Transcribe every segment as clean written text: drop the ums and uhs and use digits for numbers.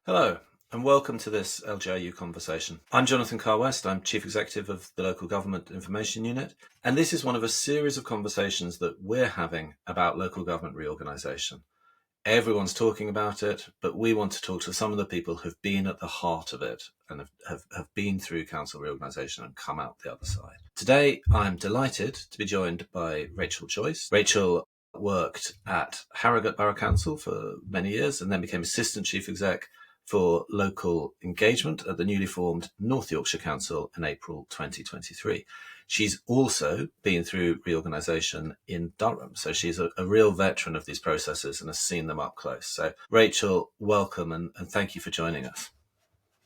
Hello, and welcome to this LGIU conversation. I'm Jonathan Carr-West. I'm Chief Executive of the Local Government Information Unit, and this is one of a series of conversations that we're having about local government reorganisation. Everyone's talking about it, but we want to talk to some of the people who've been at the heart of it and have been through council reorganisation and come out the other side. Today, I'm delighted to be joined by Rachel Joyce. Rachel worked at Harrogate Borough Council for many years and then became Assistant Chief Exec for local engagement at the newly formed North Yorkshire Council in April 2023. She's also been through reorganisation in Durham, so she's a real veteran of these processes and has seen them up close. So, Rachel, welcome and thank you for joining us.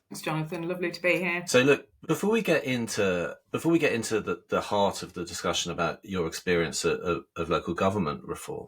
Thanks, Jonathan. Lovely to be here. So, look, before we get into the heart of the discussion about your experience of local government reform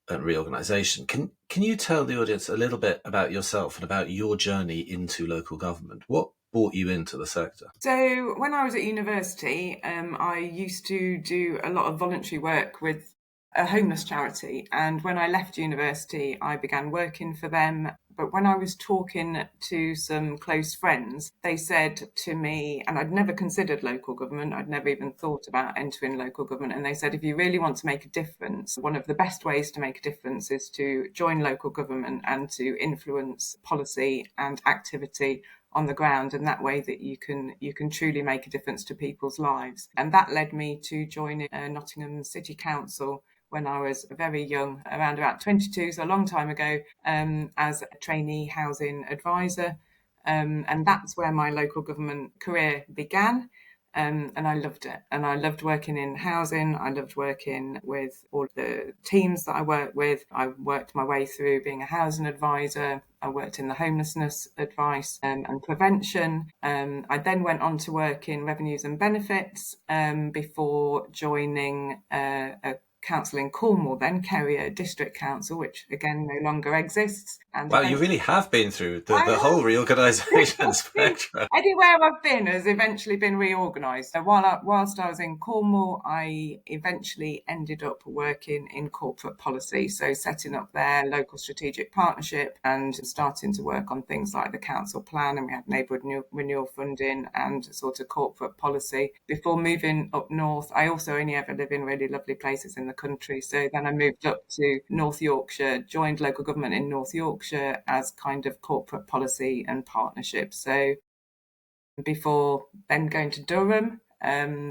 and reorganisation, can you tell the audience a little bit about yourself and about your journey into local government? What brought you into the sector? So when I was at university, I used to do a lot of voluntary work with a homeless charity. And when I left university, I began working for them. But when I was talking to some close friends, they said to me, and I'd never considered local government, I'd never even thought about entering local government. And they said, if you really want to make a difference, one of the best ways to make a difference is to join local government and to influence policy and activity on the ground, and that way that you can truly make a difference to people's lives. And that led me to join Nottingham City Council when I was very young, around about 22, so a long time ago, as a trainee housing advisor. And that's where my local government career began. And I loved it. And I loved working in housing. I loved working with all the teams that I worked with. I worked my way through being a housing advisor. I worked in the homelessness advice and prevention. I then went on to work in revenues and benefits before joining a council in Cornwall, then Kerrier District Council, which again no longer exists. And wow, you really have been through the whole reorganisation spectrum. Everywhere I've been has eventually been reorganised. So whilst I was in Cornwall, I eventually ended up working in corporate policy, so setting up their local strategic partnership and starting to work on things like the council plan, and we had neighbourhood renewal funding and sort of corporate policy. Before moving up north, I also only ever live in really lovely places in the country, so then I moved up to North Yorkshire, joined local government in North Yorkshire as kind of corporate policy and partnership. So before then going to Durham,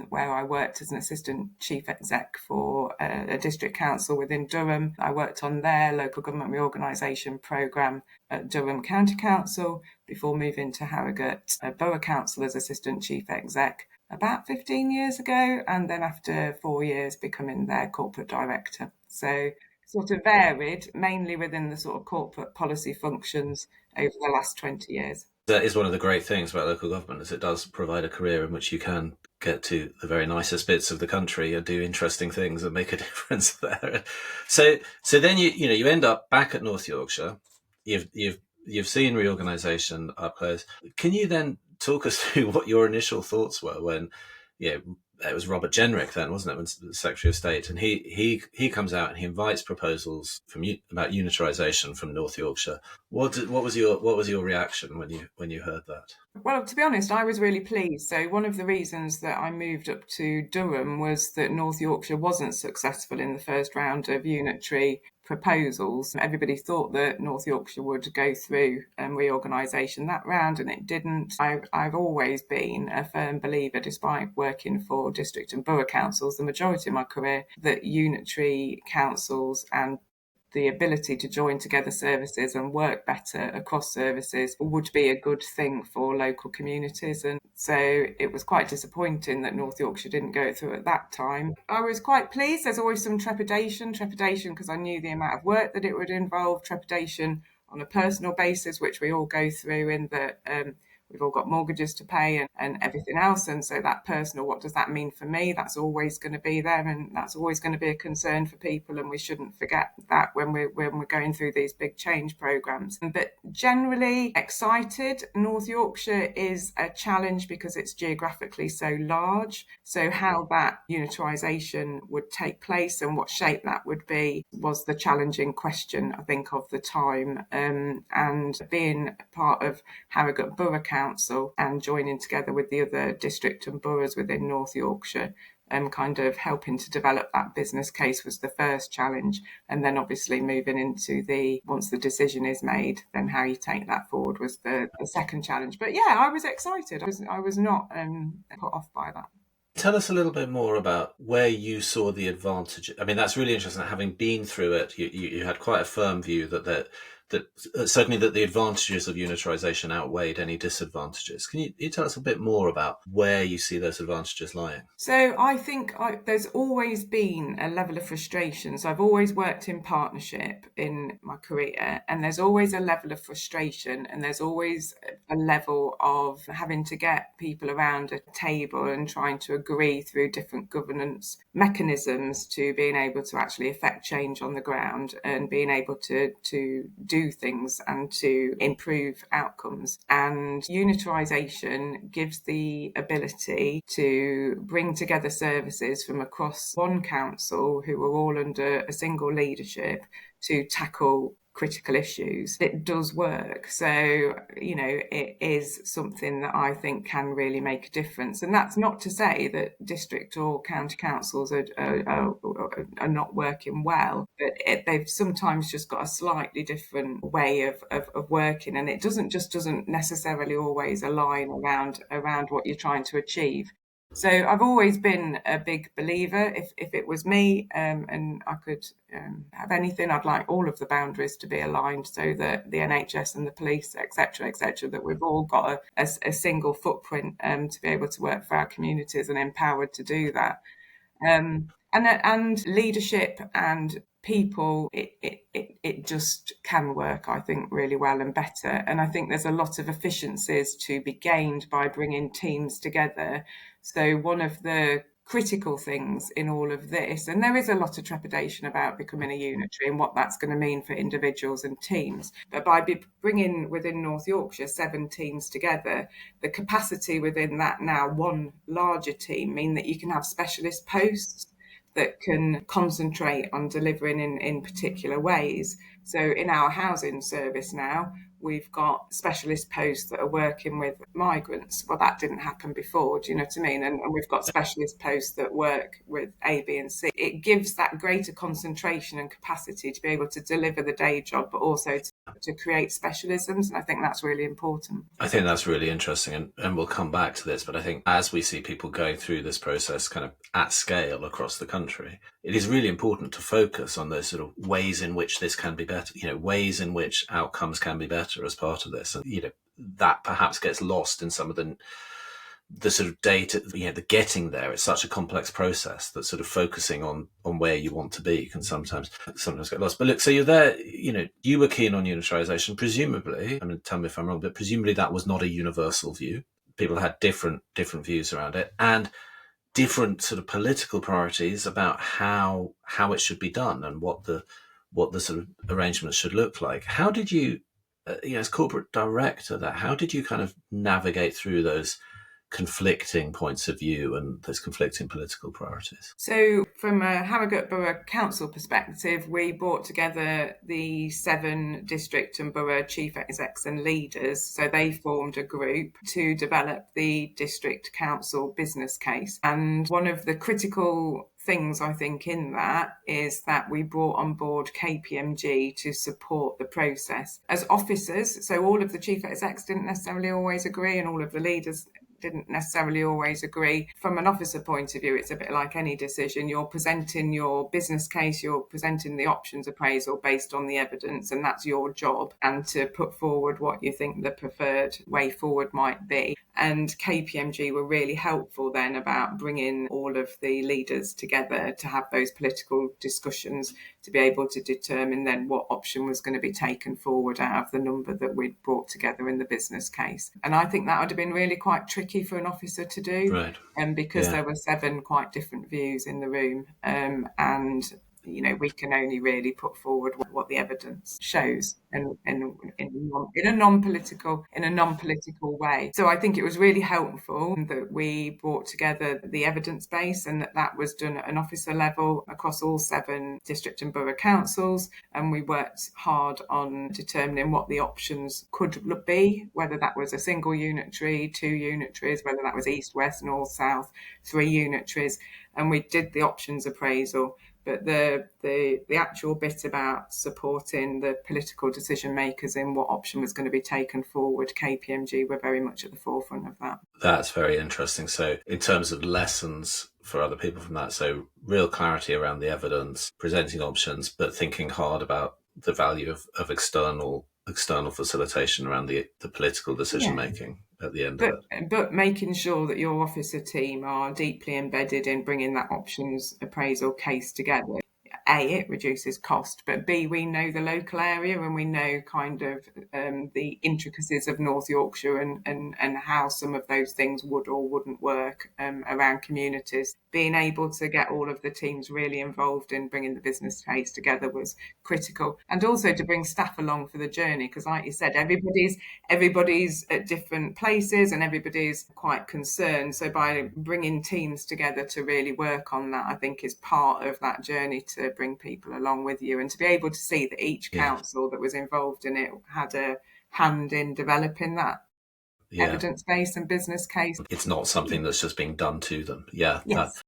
where I worked as an assistant chief exec for a district council within Durham. I worked on their local government reorganisation programme at Durham County Council before moving to Harrogate Borough Council as assistant chief exec about 15 years ago, and then after 4 years becoming their corporate director. So sort of varied, mainly within the sort of corporate policy functions over the last 20 years. That is one of the great things about local government, is it does provide a career in which you can get to the very nicest bits of the country and do interesting things and make a difference there. So then you end up back at North Yorkshire. You've seen reorganisation up close. Can you then talk us through what your initial thoughts were when, it was Robert Jenrick then, wasn't it, when Secretary of State, and he comes out and he invites proposals about unitarisation from North Yorkshire. What was your reaction when you heard that? Well, to be honest, I was really pleased. So one of the reasons that I moved up to Durham was that North Yorkshire wasn't successful in the first round of unitary proposals. Everybody thought that North Yorkshire would go through reorganisation that round, and it didn't. I've always been a firm believer, despite working for district and borough councils the majority of my career, that unitary councils and the ability to join together services and work better across services would be a good thing for local communities. And so it was quite disappointing that North Yorkshire didn't go through at that time. I was quite pleased. There's always some trepidation because I knew the amount of work that it would involve, trepidation on a personal basis, which we all go through, in that we've all got mortgages to pay and everything else. And so that personal, what does that mean for me? That's always going to be there, and that's always going to be a concern for people. And we shouldn't forget that when we're going through these big change programs. But generally excited. North Yorkshire is a challenge because it's geographically so large. So how that unitarisation would take place and what shape that would be was the challenging question, I think, of the time. And being part of Harrogate Borough Council and joining together with the other district and boroughs within North Yorkshire, kind of helping to develop that business case was the first challenge. And then obviously moving into once the decision is made, then how you take that forward was the second challenge. But yeah, I was excited. I was not put off by that. Tell us a little bit more about where you saw the advantage. I mean, that's really interesting. Having been through it, you had quite a firm view that certainly that the advantages of unitarisation outweighed any disadvantages. Can you tell us a bit more about where you see those advantages lying? So I think there's always been a level of frustration. So I've always worked in partnership in my career, and there's always a level of frustration, and there's always a level of having to get people around a table and trying to agree through different governance mechanisms to being able to actually affect change on the ground and being able to do things and to improve outcomes. And unitarisation gives the ability to bring together services from across one council who are all under a single leadership to tackle critical issues. It does work. So, it is something that I think can really make a difference. And that's not to say that district or county councils are not working well, but they've sometimes just got a slightly different way of working. And it doesn't necessarily always align around what you're trying to achieve. So I've always been a big believer. If it was me and I could have anything, I'd like all of the boundaries to be aligned so that the NHS and the police, etc., that we've all got a single footprint to be able to work for our communities and empowered to do that. And leadership and people, it just can work, I think, really well and better. And I think there's a lot of efficiencies to be gained by bringing teams together. So one of the critical things in all of this, and there is a lot of trepidation about becoming a unitary and what that's going to mean for individuals and teams, but by bringing within North Yorkshire 7 teams together, the capacity within that now one larger team mean that you can have specialist posts that can concentrate on delivering in particular ways. So in our housing service now, we've got specialist posts that are working with migrants. Well, that didn't happen before, do you know what I mean? And we've got specialist posts that work with A, B and C. It gives that greater concentration and capacity to be able to deliver the day job, but also to create specialisms. And I think that's really important. I think that's really interesting. And we'll come back to this, but I think as we see people going through this process kind of at scale across the country, it is really important to focus on those sort of ways in which this can be better, ways in which outcomes can be better as part of this. And, that perhaps gets lost in some of the sort of data, the getting there. It's such a complex process that sort of focusing on where you want to be can sometimes get lost. But look, so you're there, you were keen on unitarisation, presumably, I mean, tell me if I'm wrong, but presumably that was not a universal view. People had different views around it and different sort of political priorities about how it should be done and what the sort of arrangements should look like. How did you, as corporate director, how did you kind of navigate through those conflicting points of view and those conflicting political priorities? So from a Harrogate Borough Council perspective, we brought together the 7 district and borough chief execs and leaders. So they formed a group to develop the district council business case. And one of the critical things I think in that is that we brought on board KPMG to support the process as officers. So all of the chief execs didn't necessarily always agree and all of the leaders didn't necessarily always agree. From an officer point of view, it's a bit like any decision. You're presenting your business case, you're presenting the options appraisal based on the evidence, and that's your job, and to put forward what you think the preferred way forward might be. And KPMG were really helpful then about bringing all of the leaders together to have those political discussions, to be able to determine then what option was going to be taken forward out of the number that we'd brought together in the business case. And I think that would have been really quite tricky for an officer to do, Right. because Yeah. there were 7 quite different views in the room, and we can only really put forward what the evidence shows in a non-political way. So I think it was really helpful that we brought together the evidence base, and that was done at an officer level across all 7 district and borough councils, and we worked hard on determining what the options could be, whether that was a single unitary, 2 unitaries, whether that was east, west, north, south, 3 unitaries, and we did the options appraisal. But the actual bit about supporting the political decision makers in what option was going to be taken forward, KPMG were very much at the forefront of that. That's very interesting. So in terms of lessons for other people from that, so real clarity around the evidence, presenting options, but thinking hard about the value of external facilitation around the political decision making at the end of it. But making sure that your officer team are deeply embedded in bringing that options appraisal case together. A, it reduces cost, but B, we know the local area and we know kind of the intricacies of North Yorkshire and how some of those things would or wouldn't work around communities. Being able to get all of the teams really involved in bringing the business case together was critical, and also to bring staff along for the journey, because like you said, everybody's at different places and everybody's quite concerned. So by bringing teams together to really work on that, I think is part of that journey to bring people along with you, and to be able to see that each council that was involved in it had a hand in developing that evidence base and business case. It's not something that's just being done to them. Yeah. Yes.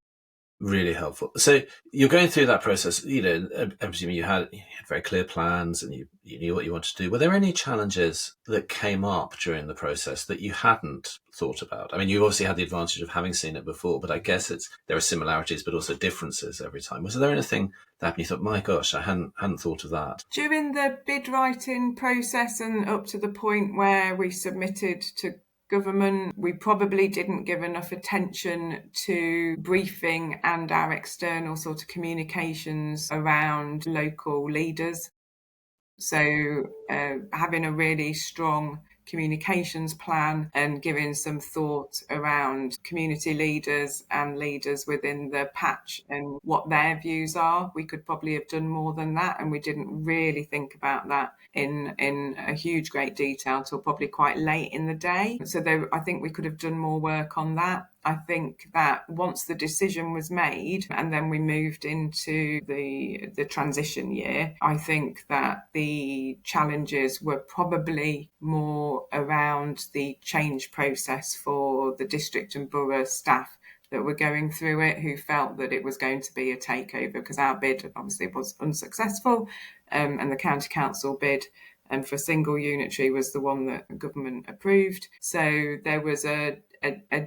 Really helpful. So you're going through that process, I'm presuming you had very clear plans and you knew what you wanted to do. Were there any challenges that came up during the process that you hadn't thought about? I mean, you obviously had the advantage of having seen it before, but I guess there are similarities, but also differences every time. Was there anything that happened you thought, my gosh, I hadn't thought of that? During the bid writing process and up to the point where we submitted to government, we probably didn't give enough attention to briefing and our external sort of communications around local leaders. So having a really strong communications plan and giving some thought around community leaders and leaders within the patch and what their views are. We could probably have done more than that, and we didn't really think about that in a huge great detail until probably quite late in the day. So I think we could have done more work on that. I think that once the decision was made and then we moved into the transition year, I think that the challenges were probably more around the change process for the district and borough staff that were going through it, who felt that it was going to be a takeover, because our bid obviously was unsuccessful, and the county council bid for single unitary was the one that government approved. So there was a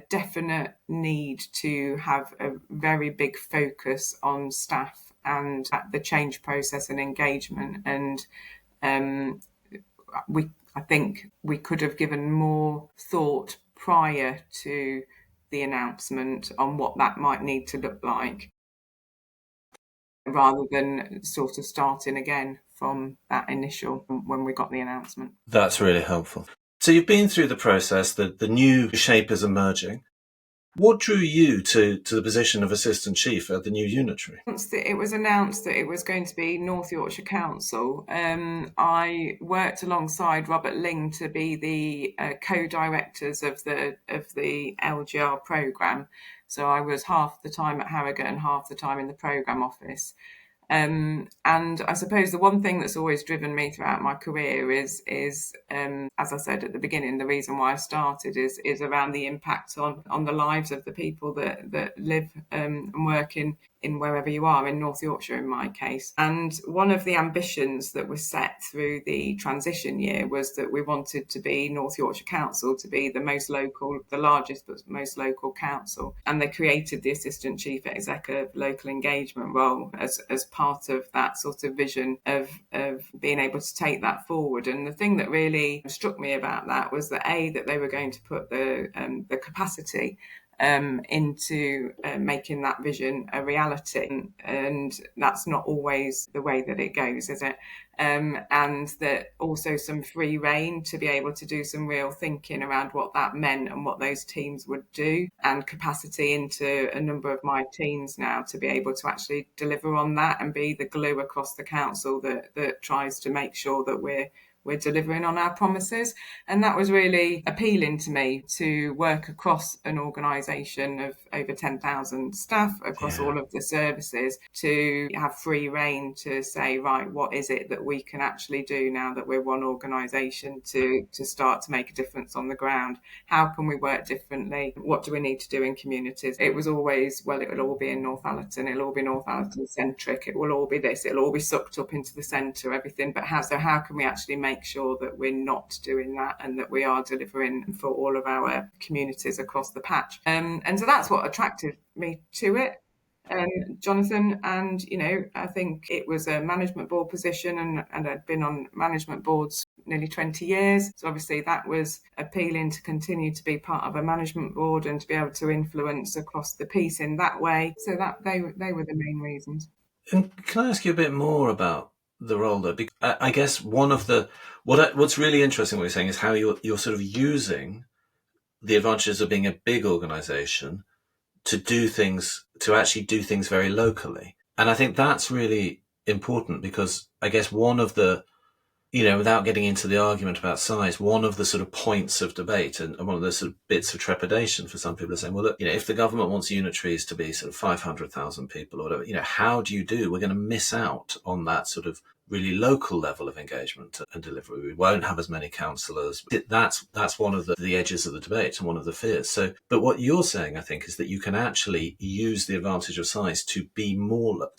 definite need to have a very big focus on staff and the change process and engagement. And I think we could have given more thought prior to the announcement on what that might need to look like, rather than sort of starting again from that initial when we got the announcement. That's really helpful. So you've been through the process, the new shape is emerging. What drew you to the position of Assistant Chief at the new unitary? Once it was announced that it was going to be North Yorkshire Council, I worked alongside Robert Ling to be the co-directors of the LGR programme. So I was half the time at Harrogate and half the time in the programme office. And I suppose the one thing that's always driven me throughout my career is as I said at the beginning, the reason why I started is around the impact on the lives of the people that live and work in wherever you are, in North Yorkshire in my case. And one of the ambitions that was set through the transition year was that we wanted to be North Yorkshire Council to be the largest but most local council. And they created the Assistant Chief Executive Local Engagement role as part part of that sort of vision of being able to take that forward. And the thing that really struck me about that was that they were going to put the capacity into making that vision a reality. And that's not always the way that it goes, is it? And that also some free rein to be able to do some real thinking around what that meant and what those teams would do, and capacity into a number of my teams now to be able to actually deliver on that and be the glue across the council that tries to make sure that we're delivering on our promises. And that was really appealing to me, to work across an organisation of over 10,000 staff across all of the services, to have free rein to say, right, what is it that we can actually do now that we're one organisation to start to make a difference on the ground? How can we work differently? What do we need to do in communities? It was always, well, it will all be in Northallerton, it'll all be Northallerton centric, it will all be this, it'll all be sucked up into the centre, everything. But how can we actually make sure that we're not doing that and that we are delivering for all of our communities across the patch? And so that's what attracted me to it, Jonathan. And, I think it was a management board position, and I'd been on management boards nearly 20 years. So obviously that was appealing, to continue to be part of a management board and to be able to influence across the piece in that way. So that they were the main reasons. And can I ask you a bit more about the role there? Because I guess one of what's really interesting what you're saying is how you're sort of using the advantages of being a big organisation to actually do things very locally. And I think that's really important, because I guess one of the, without getting into the argument about size, one of the sort of points of debate and one of the sort of bits of trepidation for some people are saying, well, look, if the government wants unitaries to be sort of 500,000 people or whatever, how do you do? We're going to miss out on that sort of really local level of engagement and delivery. We won't have as many councillors. That's one of the edges of the debate and one of the fears. So, but what you're saying, I think, is that you can actually use the advantage of size to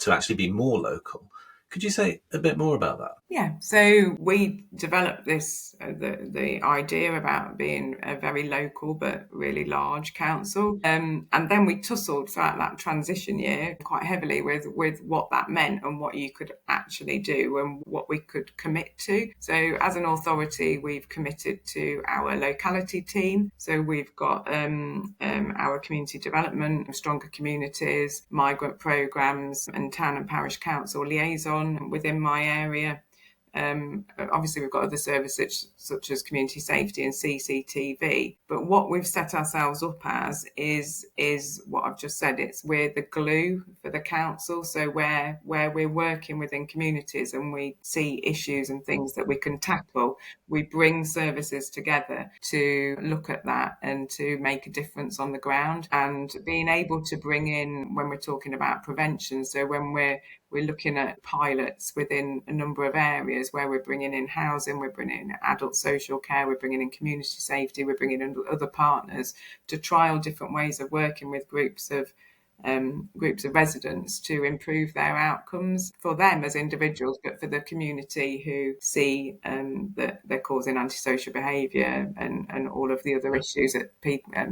actually be more local. Could you say a bit more about that? Yeah, so we developed this, the idea about being a very local but really large council. And then we tussled throughout that transition year quite heavily with what that meant and what you could actually do and what we could commit to. So as an authority, we've committed to our locality team. So we've got our community development, stronger communities, migrant programmes, and town and parish council liaison within my area. Obviously, we've got other services such as community safety and CCTV. But what we've set ourselves up as is what I've just said. We're the glue for the council. So where we're working within communities and we see issues and things that we can tackle, we bring services together to look at that and to make a difference on the ground. And being able to bring in, when we're talking about prevention, so when we're looking at pilots within a number of areas where we're bringing in housing, we're bringing in adult social care, we're bringing in community safety, we're bringing in other partners to trial different ways of working with groups of residents to improve their outcomes for them as individuals, but for the community who see that they're causing antisocial behaviour and all of the other issues that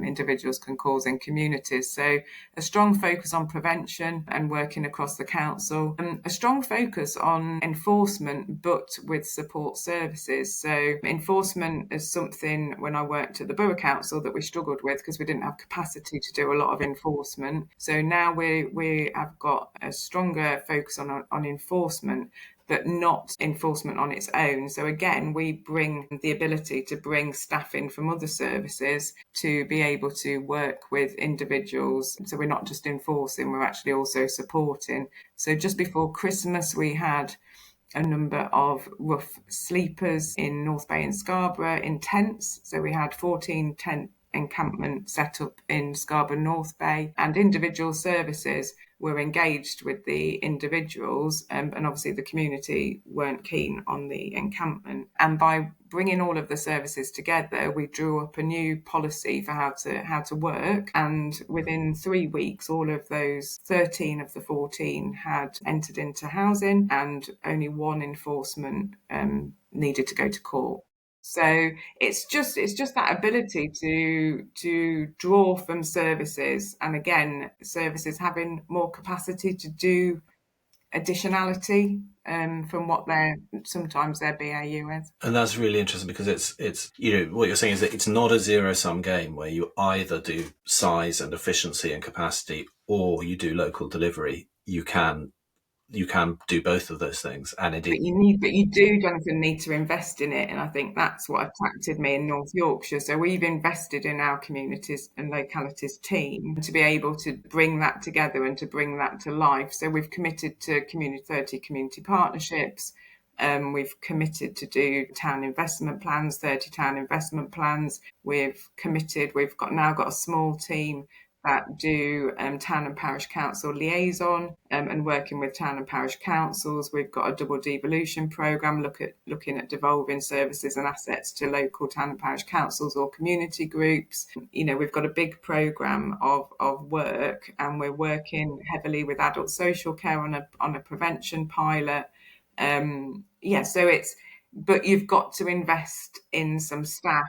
individuals can cause in communities. So a strong focus on prevention and working across the council, a strong focus on enforcement, but with support services. So enforcement is something, when I worked at the Borough Council, that we struggled with because we didn't have capacity to do a lot of enforcement. So now we have got a stronger focus on enforcement, but not enforcement on its own. So again, we bring the ability to bring staff in from other services to be able to work with individuals. So we're not just enforcing, we're actually also supporting. So just before Christmas, we had a number of rough sleepers in North Bay and Scarborough in tents. So we had 14 tent encampment set up in Scarborough North Bay, and individual services were engaged with the individuals, and obviously the community weren't keen on the encampment. And by bringing all of the services together, we drew up a new policy for how to work. And within 3 weeks, all of those 13 of the 14 had entered into housing, and only one enforcement needed to go to court. So it's just that ability to draw from services, and again, services having more capacity to do additionality from what sometimes their BAU is. And that's really interesting because it's what you're saying is that it's not a zero-sum game where you either do size and efficiency and capacity or you do local delivery. You can do both of those things, and indeed, but you do, Jonathan, need to invest in it, and I think that's what attracted me in North Yorkshire. So we've invested in our communities and localities team to be able to bring that together and to bring that to life. So we've committed to 30 community partnerships. We've committed to do town investment plans, 30 town investment plans. We've now got a small team that do town and parish council liaison and working with town and parish councils. We've got a double devolution programme looking at devolving services and assets to local town and parish councils or community groups. We've got a big programme of work, and we're working heavily with adult social care on a prevention pilot. But you've got to invest in some staff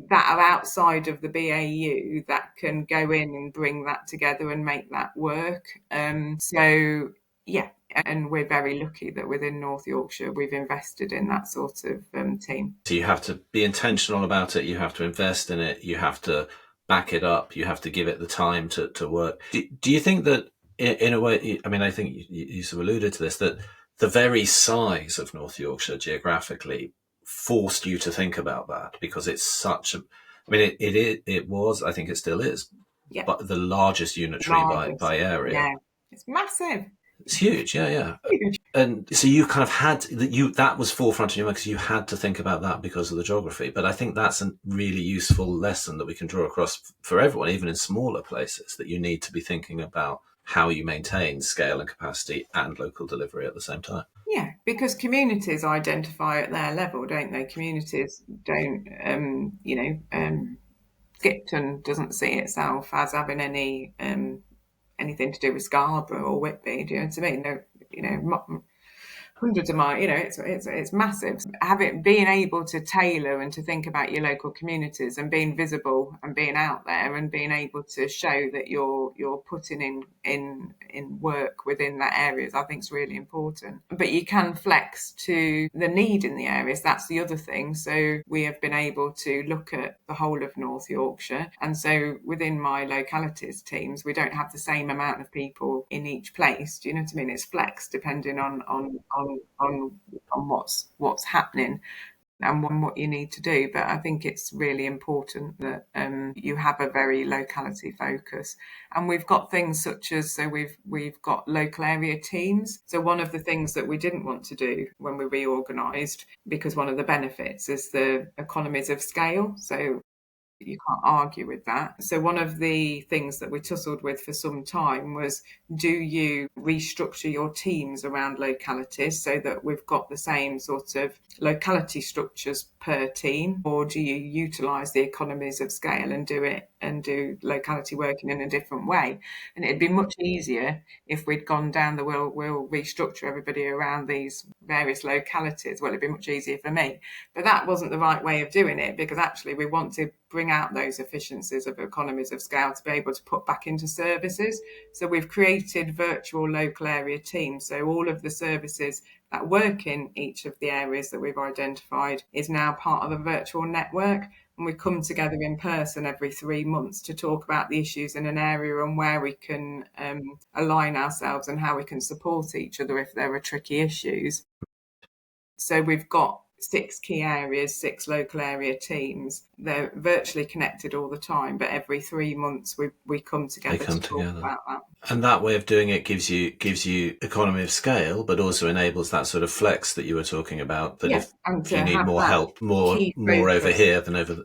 that are outside of the BAU that can go in and bring that together and make that work. And we're very lucky that within North Yorkshire we've invested in that sort of team. So you have to be intentional about it, you have to invest in it, you have to back it up, you have to give it the time to work. Do you think that in a way, I mean, I think you sort of alluded to this, that the very size of North Yorkshire geographically forced you to think about that because it's such a, I mean, it was, I think it still is, but the largest unitary by area. Yeah, it's massive. It's huge, yeah. And so you kind of had that was forefront in your mind because you had to think about that because of the geography. But I think that's a really useful lesson that we can draw across for everyone, even in smaller places, that you need to be thinking about how you maintain scale and capacity and local delivery at the same time. Yeah, because communities identify at their level, don't they? Communities don't, Skipton doesn't see itself as having anything to do with Scarborough or Whitby. Do you know what I mean? Hundreds of miles. It's massive. Being able to tailor and to think about your local communities and being visible and being out there and being able to show that you're putting in work within that areas, I think is really important. But you can flex to the need in the areas. That's the other thing. So we have been able to look at the whole of North Yorkshire, and so within my localities teams, we don't have the same amount of people in each place. Do you know what I mean? It's flex depending on what's happening and what you need to do. But I think it's really important that you have a very locality focus. And we've got things such as, so we've got local area teams. So one of the things that we didn't want to do when we reorganised, because one of the benefits is the economies of scale. So you can't argue with that. So one of the things that we tussled with for some time was, do you restructure your teams around localities so that we've got the same sort of locality structures per team, or do you utilise the economies of scale and do locality working in a different way? And it'd be much easier if we'd gone down the we'll restructure everybody around these various localities. Well, it'd be much easier for me. But that wasn't the right way of doing it, because actually we want to bring out those efficiencies of economies of scale to be able to put back into services. So we've created virtual local area teams. So all of the services that work in each of the areas that we've identified is now part of a virtual network. And we come together in person every 3 months to talk about the issues in an area and where we can align ourselves and how we can support each other if there are tricky issues. So we've got 6 key areas, 6 local area teams. They're virtually connected all the time, but every 3 months we come together to talk about that. And that way of doing it gives you economy of scale, but also enables that sort of flex that you were talking about. That if you need more help, more over here than over,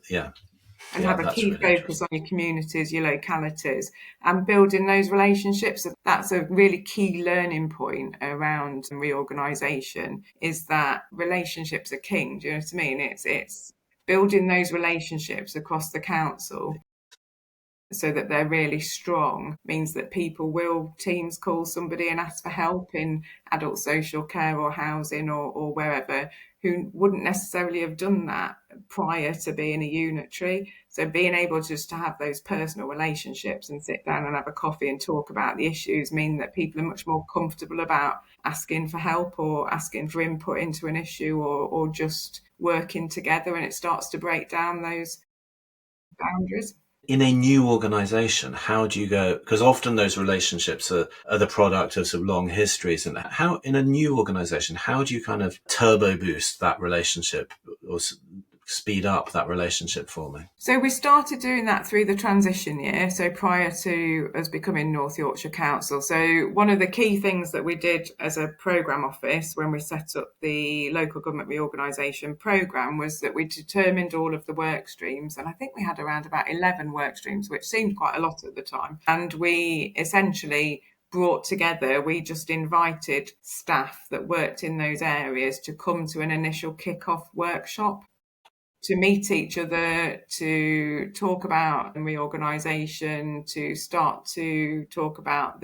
and have a key focus on your communities, your localities, and building those relationships. That's a really key learning point around reorganisation, is that relationships are king. Do you know what I mean? It's building those relationships across the council so that they're really strong means that teams call somebody and ask for help in adult social care or housing or wherever, who wouldn't necessarily have done that prior to being a unitary. So being able just to have those personal relationships and sit down and have a coffee and talk about the issues mean that people are much more comfortable about asking for help or asking for input into an issue, or just working together, and it starts to break down those boundaries. In a new organization, how do you go? Because often those relationships are the product of some long histories. And how, in a new organization, how do you kind of turbo boost that relationship or speed up that relationship forming? So we started doing that through the transition year, so prior to us becoming North Yorkshire Council. So one of the key things that we did as a programme office when we set up the local government reorganisation programme was that we determined all of the work streams, and I think we had around about 11 work streams, which seemed quite a lot at the time. And we essentially brought together, we just invited staff that worked in those areas to come to an initial kick-off workshop, to meet each other, to talk about reorganisation, to start to talk about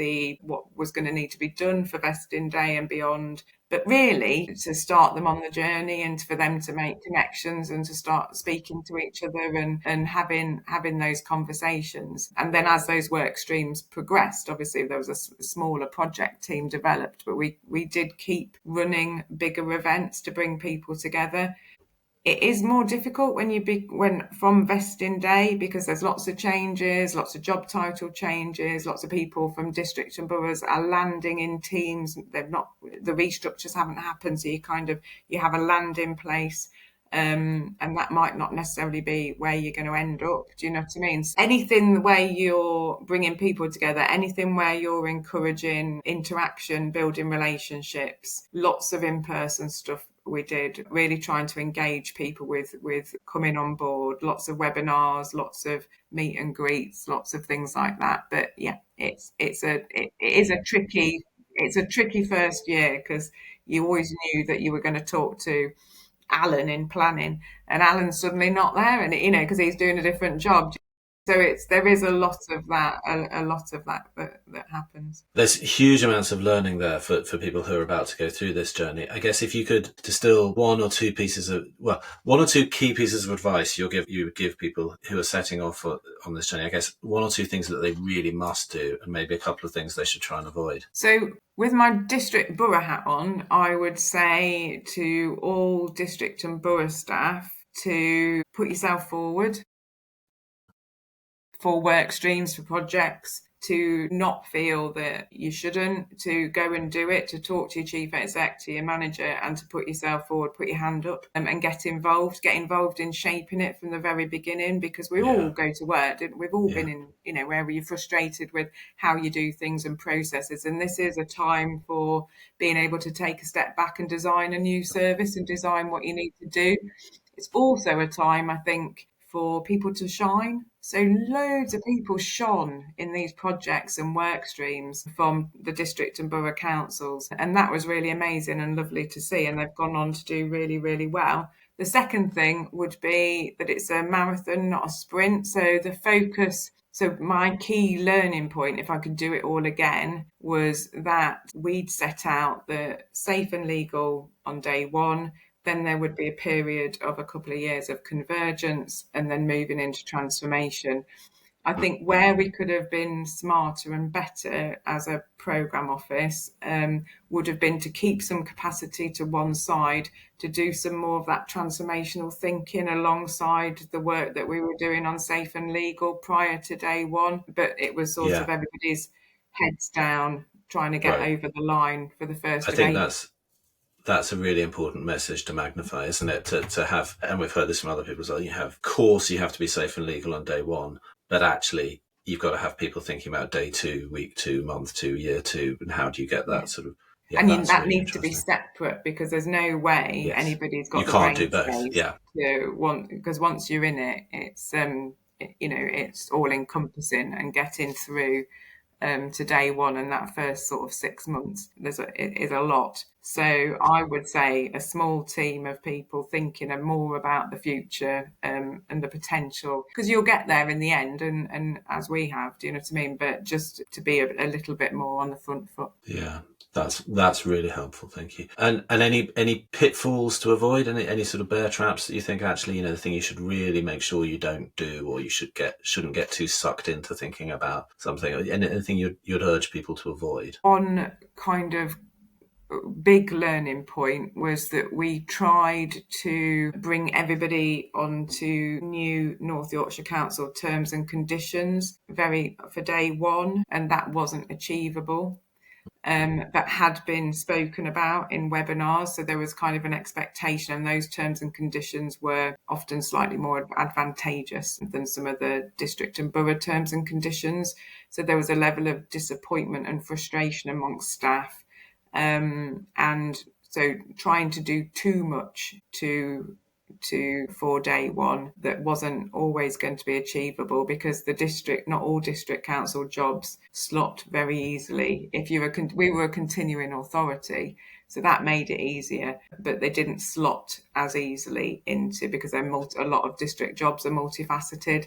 what was going to need to be done for vesting day and beyond, but really to start them on the journey and for them to make connections and to start speaking to each other and having those conversations. And then as those work streams progressed, obviously there was a smaller project team developed, but we did keep running bigger events to bring people together. It is more difficult when from vesting day, because there's lots of changes, lots of job title changes, lots of people from districts and boroughs are landing in teams. The restructures haven't happened, so you have a landing place, and that might not necessarily be where you're going to end up. Do you know what I mean? Anything where you're bringing people together, anything where you're encouraging interaction, building relationships, lots of in-person stuff we did, really trying to engage people with coming on board, lots of webinars, lots of meet and greets, lots of things like that. But yeah, it is a tricky first year, because you always knew that you were going to talk to Alan in planning, and Alan's suddenly not there, and because he's doing a different job. So there is a lot of that, that happens. There's huge amounts of learning there for people who are about to go through this journey. I guess if you could distill one or two key pieces of advice you would give people who are setting off on this journey, I guess one or two things that they really must do, and maybe a couple of things they should try and avoid. So with my district borough hat on, I would say to all district and borough staff to put yourself forward for work streams, for projects, to not feel that you shouldn't, to go and do it, to talk to your chief exec, to your manager, and to put yourself forward, put your hand up, and get involved in shaping it from the very beginning, because we all go to work, we've all been in, where you're frustrated with how you do things and processes, and this is a time for being able to take a step back and design a new service and design what you need to do. It's also a time, I think, for people to shine. So loads of people shone in these projects and work streams from the district and borough councils. And that was really amazing and lovely to see. And they've gone on to do really, really well. The second thing would be that it's a marathon, not a sprint. So my key learning point, if I could do it all again, was that we'd set out the safe and legal on day one. Then there would be a period of a couple of years of convergence and then moving into transformation. I think where we could have been smarter and better as a programme office would have been to keep some capacity to one side, to do some more of that transformational thinking alongside the work that we were doing on safe and legal prior to day one. But it was sort of everybody's heads down, trying to get over the line for the first of 8. I think that's a really important message to magnify, isn't it? To have, and we've heard this from other people as well, you have to be safe and legal on day one, but actually you've got to have people thinking about day 2, week 2, month 2, year 2, and how do you get that sort of... that really needs to be separate, because there's no way anybody's got the brain space because once you're in it, it's it's all encompassing, and getting through to day one and that first sort of 6 months, it is a lot. So I would say a small team of people thinking more about the future and the potential, because you'll get there in the end, and as we have, do you know what I mean? But just to be a little bit more on the front foot. Yeah, that's really helpful. Thank you. And any pitfalls to avoid? Any sort of bear traps that you think actually, the thing you should really make sure you don't do, or you shouldn't get too sucked into thinking about something? Anything you'd urge people to avoid? One kind of big learning point was that we tried to bring everybody onto new North Yorkshire Council terms and conditions for day one, and that wasn't achievable. That had been spoken about in webinars. So there was kind of an expectation, and those terms and conditions were often slightly more advantageous than some of the district and borough terms and conditions. So there was a level of disappointment and frustration amongst staff. And so trying to do too much for day one that wasn't always going to be achievable, because not all district council jobs slot very easily. We were a continuing authority, so that made it easier, but they didn't slot as easily because a lot of district jobs are multifaceted.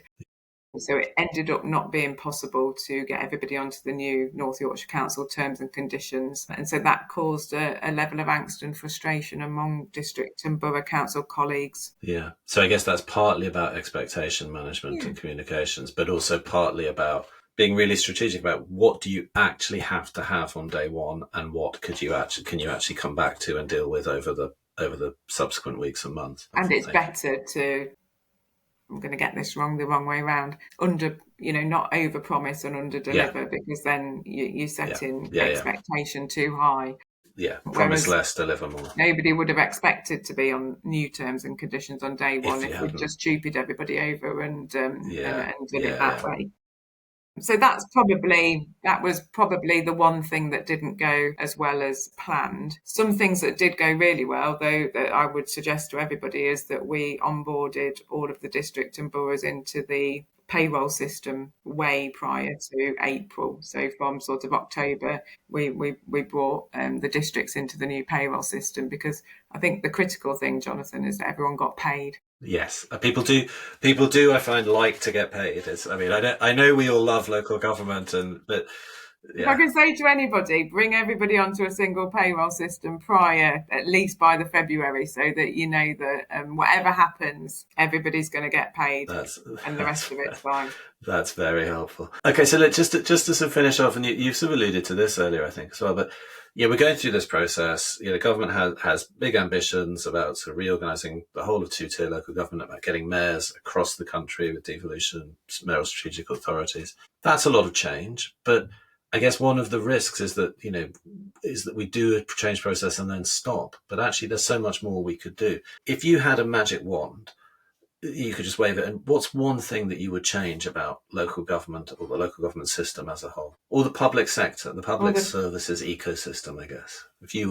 So it ended up not being possible to get everybody onto the new North Yorkshire Council terms and conditions. And so that caused a level of angst and frustration among district and borough council colleagues. Yeah. So I guess that's partly about expectation management and communications, but also partly about being really strategic about what do you actually have to have on day one, and what can you actually come back to and deal with over the subsequent weeks and months. And it's better to, I'm going to get this wrong the wrong way around, not over promise and under deliver, because then you're setting expectation too high. Yeah, promise less, deliver more. Nobody would have expected to be on new terms and conditions on day one if we'd just stupid everybody over and done it that way. So that was probably the one thing that didn't go as well as planned. Some things that did go really well, though, that I would suggest to everybody, is that we onboarded all of the district and boroughs into the payroll system way prior to April. So from sort of October, we brought the districts into the new payroll system, because I think the critical thing, Jonathan, is that everyone got paid. Yes, people do. I find like to get paid. I know we all love local government, but if I could say to anybody, bring everybody onto a single payroll system prior, at least by the February, so that you know that whatever happens, everybody's going to get paid, and the rest of it's fine. That's very helpful. Okay, so just to sort of finish off, and you've sort of alluded to this earlier, I think, as well, but we're going through this process. The government has big ambitions about sort of reorganising the whole of two-tier local government, about getting mayors across the country with devolution, mayoral strategic authorities. That's a lot of change, but I guess one of the risks is that we do a change process and then stop. But actually, there's so much more we could do. If you had a magic wand, you could just wave it. And what's one thing that you would change about local government, or the local government system as a whole, or the public sector, the public services ecosystem? I guess if you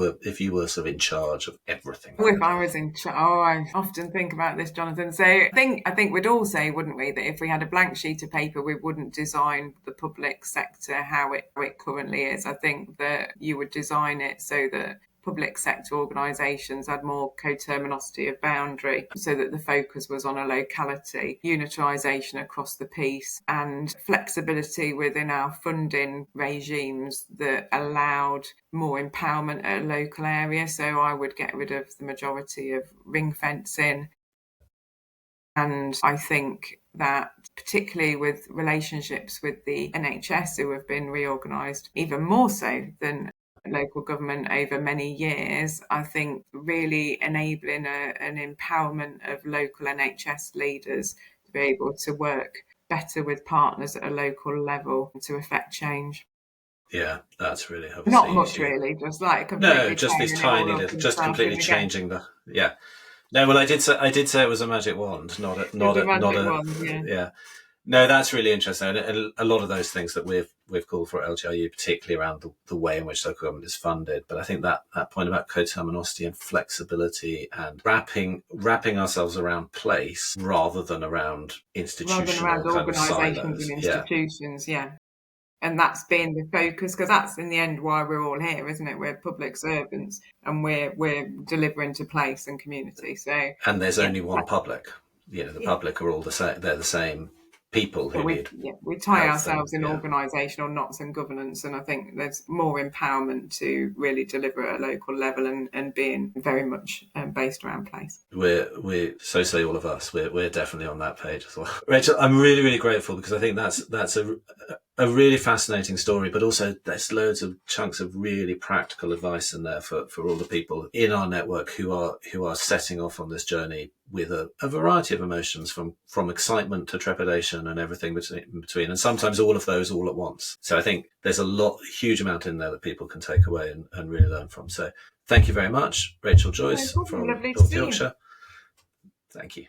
were sort of in charge of everything. If I was in charge, I often think about this, Jonathan. So I think we'd all say, wouldn't we, that if we had a blank sheet of paper, we wouldn't design the public sector how it currently is. I think that you would design it so that public sector organisations had more coterminosity of boundary, so that the focus was on a locality, unitarisation across the piece, and flexibility within our funding regimes that allowed more empowerment at a local area. So I would get rid of the majority of ring fencing. And I think that particularly with relationships with the NHS, who have been reorganised even more so than local government over many years, I think really enabling an empowerment of local NHS leaders to be able to work better with partners at a local level to affect change. Yeah, that's really helpful. Not much really, just like completely just these tiny little, just completely changing the No, well, I did say it was a magic wand, not a wand, yeah. No, that's really interesting. And a lot of those things that we've called for at LGRU, particularly around the way in which local government is funded. But I think that point about coterminosity and flexibility and wrapping ourselves around place rather than around institutional organisations kind of silos. and institutions, yeah. And that's been the focus, because that's in the end why we're all here, isn't it? We're public servants, and we're delivering to place and community. So, and there's yeah, only one public. The public are all the same. They're the same people who need we tie health ourselves in and, organisational knots and governance, and I think there's more empowerment to really deliver at a local level and being very much based around place. We're so say all of us. We're definitely on that page as well. Rachel, I'm really, really grateful, because I think that's a really fascinating story, but also there's loads of chunks of really practical advice in there for all the people in our network who are setting off on this journey with a variety of emotions, from excitement to trepidation and everything between, and sometimes all of those all at once. So I think there's a huge amount in there that people can take away and really learn from. So thank you very much, Rachel Joyce from Lovely to North see you. Yorkshire. Thank you.